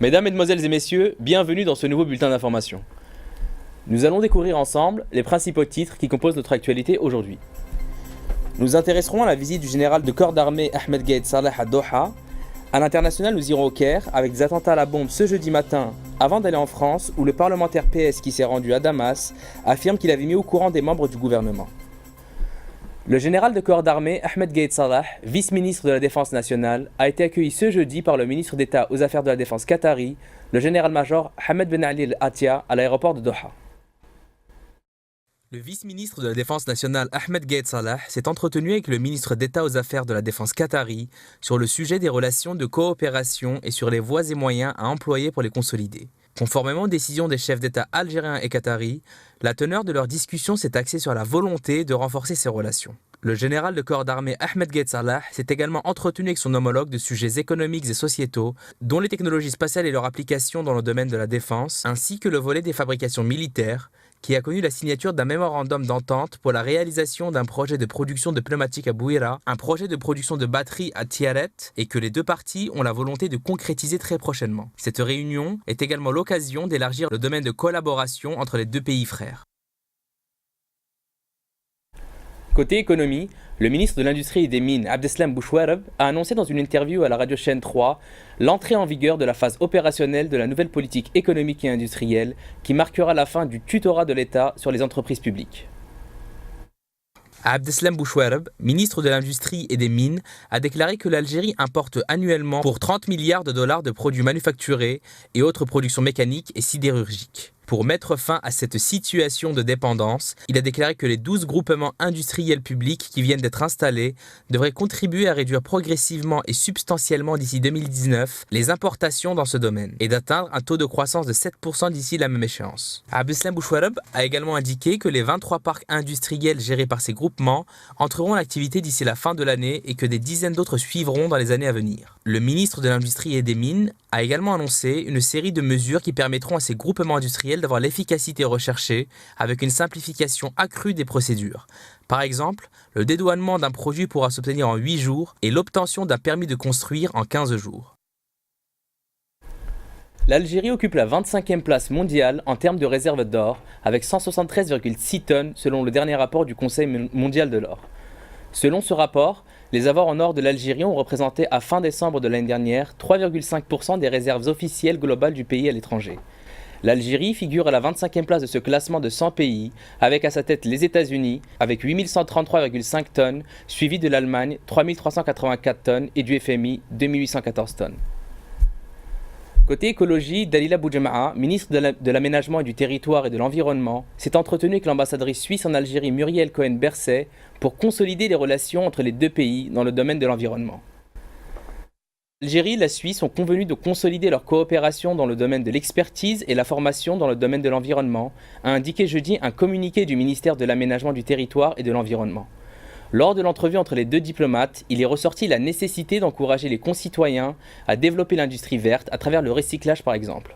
Mesdames, Mesdemoiselles et Messieurs, bienvenue dans ce nouveau bulletin d'information. Nous allons découvrir ensemble les principaux titres qui composent notre actualité aujourd'hui. Nous nous intéresserons à la visite du général de corps d'armée Ahmed Gaïd Salah à Doha. À l'international, nous irons au Caire avec des attentats à la bombe ce jeudi matin avant d'aller en France où le parlementaire PS qui s'est rendu à Damas affirme qu'il avait mis au courant des membres du gouvernement. Le général de corps d'armée Ahmed Gaïd Salah, vice-ministre de la Défense nationale, a été accueilli ce jeudi par le ministre d'État aux affaires de la Défense qatari, le général-major Hamed Ben Ali Al-Attiyah, à l'aéroport de Doha. Le vice-ministre de la Défense nationale Ahmed Gaïd Salah s'est entretenu avec le ministre d'État aux affaires de la Défense qatari sur le sujet des relations de coopération et sur les voies et moyens à employer pour les consolider. Conformément aux décisions des chefs d'État algériens et qataris, la teneur de leur discussion s'est axée sur la volonté de renforcer ces relations. Le général de corps d'armée Ahmed Gaïd Salah s'est également entretenu avec son homologue de sujets économiques et sociétaux, dont les technologies spatiales et leur application dans le domaine de la défense, ainsi que le volet des fabrications militaires, qui a connu la signature d'un mémorandum d'entente pour la réalisation d'un projet de production de pneumatiques à Bouira, un projet de production de batteries à Tiaret, et que les deux parties ont la volonté de concrétiser très prochainement. Cette réunion est également l'occasion d'élargir le domaine de collaboration entre les deux pays frères. Côté économie, le ministre de l'Industrie et des Mines, Abdeslam Bouchouareb, a annoncé dans une interview à la radio Chaîne 3 l'entrée en vigueur de la phase opérationnelle de la nouvelle politique économique et industrielle qui marquera la fin du tutorat de l'État sur les entreprises publiques. Abdeslam Bouchouareb, ministre de l'Industrie et des Mines, a déclaré que l'Algérie importe annuellement pour 30 milliards de dollars de produits manufacturés et autres productions mécaniques et sidérurgiques. Pour mettre fin à cette situation de dépendance, il a déclaré que les 12 groupements industriels publics qui viennent d'être installés devraient contribuer à réduire progressivement et substantiellement d'ici 2019 les importations dans ce domaine et d'atteindre un taux de croissance de 7% d'ici la même échéance. Abdeslam Bouchouareb a également indiqué que les 23 parcs industriels gérés par ces groupements entreront en activité d'ici la fin de l'année et que des dizaines d'autres suivront dans les années à venir. Le ministre de l'Industrie et des Mines a également annoncé une série de mesures qui permettront à ces groupements industriels d'avoir l'efficacité recherchée avec une simplification accrue des procédures. Par exemple, le dédouanement d'un produit pourra s'obtenir en 8 jours et l'obtention d'un permis de construire en 15 jours. L'Algérie occupe la 25e place mondiale en termes de réserve d'or, avec 173,6 tonnes selon le dernier rapport du Conseil mondial de l'or. Selon ce rapport, les avoirs en or de l'Algérie ont représenté à fin décembre de l'année dernière 3,5% des réserves officielles globales du pays à l'étranger. L'Algérie figure à la 25e place de ce classement de 100 pays, avec à sa tête les États-Unis, avec 8133,5 tonnes, suivi de l'Allemagne, 3384 tonnes, et du FMI, 2814 tonnes. Côté écologie, Dalila Boudjema'a, ministre de l'Aménagement et du Territoire et de l'Environnement, s'est entretenue avec l'ambassadrice suisse en Algérie Muriel Cohen-Berset pour consolider les relations entre les deux pays dans le domaine de l'environnement. L'Algérie et la Suisse ont convenu de consolider leur coopération dans le domaine de l'expertise et la formation dans le domaine de l'environnement, a indiqué jeudi un communiqué du ministère de l'Aménagement du Territoire et de l'Environnement. Lors de l'entrevue entre les deux diplomates, il est ressorti la nécessité d'encourager les concitoyens à développer l'industrie verte à travers le recyclage par exemple.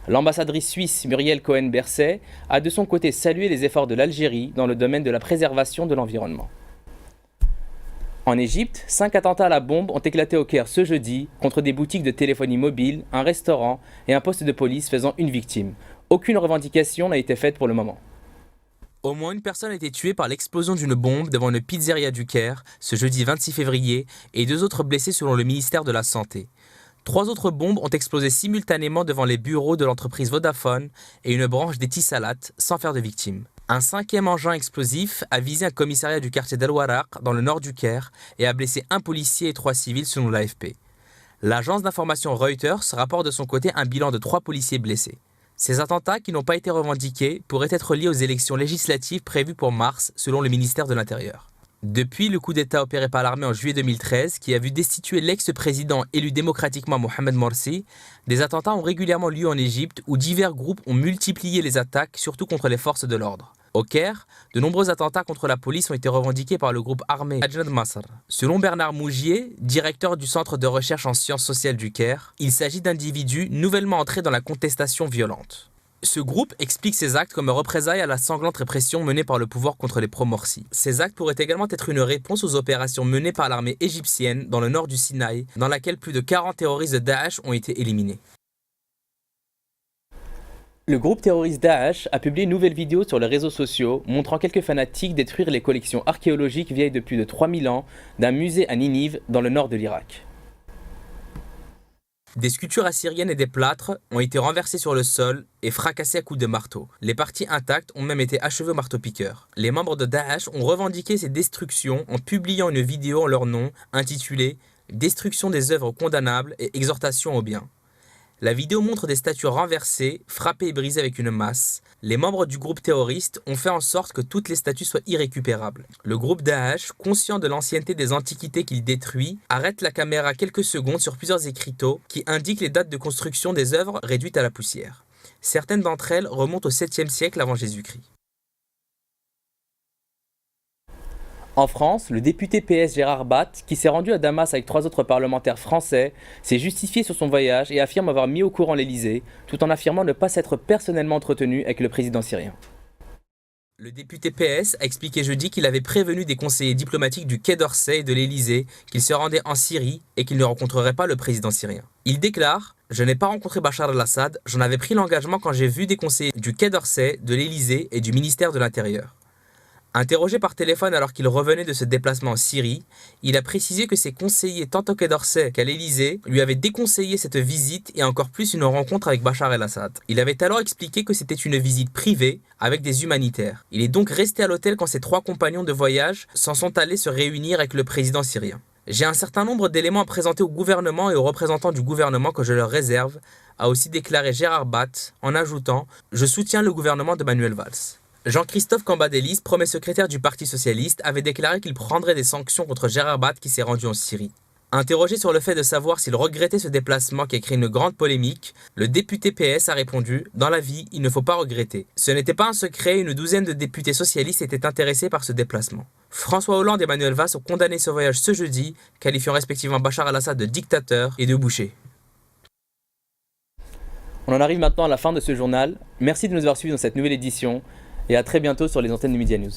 L'ambassadrice suisse Muriel Cohen-Berset a de son côté salué les efforts de l'Algérie dans le domaine de la préservation de l'environnement. En Égypte, 5 attentats à la bombe ont éclaté au Caire ce jeudi contre des boutiques de téléphonie mobile, un restaurant et un poste de police faisant une victime. Aucune revendication n'a été faite pour le moment. Au moins une personne a été tuée par l'explosion d'une bombe devant une pizzeria du Caire ce jeudi 26 février et 2 autres blessés selon le ministère de la Santé. 3 autres bombes ont explosé simultanément devant les bureaux de l'entreprise Vodafone et une branche d'Etisalat sans faire de victimes. Un 5e engin explosif a visé un commissariat du quartier d'El Warraq dans le nord du Caire et a blessé un policier et 3 civils selon l'AFP. L'agence d'information Reuters rapporte de son côté un bilan de 3 policiers blessés. Ces attentats qui n'ont pas été revendiqués pourraient être liés aux élections législatives prévues pour mars selon le ministère de l'Intérieur. Depuis le coup d'État opéré par l'armée en juillet 2013 qui a vu destituer l'ex-président élu démocratiquement Mohamed Morsi, des attentats ont régulièrement lieu en Égypte où divers groupes ont multiplié les attaques, surtout contre les forces de l'ordre. Au Caire, de nombreux attentats contre la police ont été revendiqués par le groupe armé Ajnad Masr. Selon Bernard Mougier, directeur du Centre de recherche en sciences sociales du Caire, il s'agit d'individus nouvellement entrés dans la contestation violente. Ce groupe explique ces actes comme un représailles à la sanglante répression menée par le pouvoir contre les pro-Morsi. Ces actes pourraient également être une réponse aux opérations menées par l'armée égyptienne dans le nord du Sinaï, dans laquelle plus de 40 terroristes de Daesh ont été éliminés. Le groupe terroriste Daesh a publié une nouvelle vidéo sur les réseaux sociaux montrant quelques fanatiques détruire les collections archéologiques vieilles de plus de 3000 ans d'un musée à Ninive dans le nord de l'Irak. Des sculptures assyriennes et des plâtres ont été renversés sur le sol et fracassés à coups de marteau. Les parties intactes ont même été achevées au marteau-piqueur. Les membres de Daesh ont revendiqué ces destructions en publiant une vidéo en leur nom intitulée « Destruction des œuvres condamnables et exhortation au bien ». La vidéo montre des statues renversées, frappées et brisées avec une masse. Les membres du groupe terroriste ont fait en sorte que toutes les statues soient irrécupérables. Le groupe Daesh, conscient de l'ancienneté des antiquités qu'il détruit, arrête la caméra quelques secondes sur plusieurs écriteaux qui indiquent les dates de construction des œuvres réduites à la poussière. Certaines d'entre elles remontent au 7e siècle avant Jésus-Christ. En France, le député PS Gérard Batt, qui s'est rendu à Damas avec 3 autres parlementaires français, s'est justifié sur son voyage et affirme avoir mis au courant l'Élysée, tout en affirmant ne pas s'être personnellement entretenu avec le président syrien. Le député PS a expliqué jeudi qu'il avait prévenu des conseillers diplomatiques du Quai d'Orsay et de l'Élysée qu'il se rendait en Syrie et qu'il ne rencontrerait pas le président syrien. Il déclare « Je n'ai pas rencontré Bachar al-Assad, j'en avais pris l'engagement quand j'ai vu des conseillers du Quai d'Orsay, de l'Élysée et du ministère de l'Intérieur. » Interrogé par téléphone alors qu'il revenait de ce déplacement en Syrie, il a précisé que ses conseillers tant au Quai d'Orsay qu'à l'Élysée lui avaient déconseillé cette visite et encore plus une rencontre avec Bachar el-Assad. Il avait alors expliqué que c'était une visite privée avec des humanitaires. Il est donc resté à l'hôtel quand ses 3 compagnons de voyage s'en sont allés se réunir avec le président syrien. J'ai un certain nombre d'éléments à présenter au gouvernement et aux représentants du gouvernement que je leur réserve, a aussi déclaré Gérard Batt en ajoutant « Je soutiens le gouvernement de Manuel Valls ». Jean-Christophe Cambadélis, premier secrétaire du Parti socialiste, avait déclaré qu'il prendrait des sanctions contre Gérard Batt qui s'est rendu en Syrie. Interrogé sur le fait de savoir s'il regrettait ce déplacement qui a créé une grande polémique, le député PS a répondu « Dans la vie, il ne faut pas regretter. Ce n'était pas un secret, une douzaine de députés socialistes étaient intéressés par ce déplacement. » François Hollande et Manuel Valls ont condamné ce voyage ce jeudi, qualifiant respectivement Bachar al-Assad de dictateur et de boucher. On en arrive maintenant à la fin de ce journal. Merci de nous avoir suivis dans cette nouvelle édition et à très bientôt sur les antennes de Media News.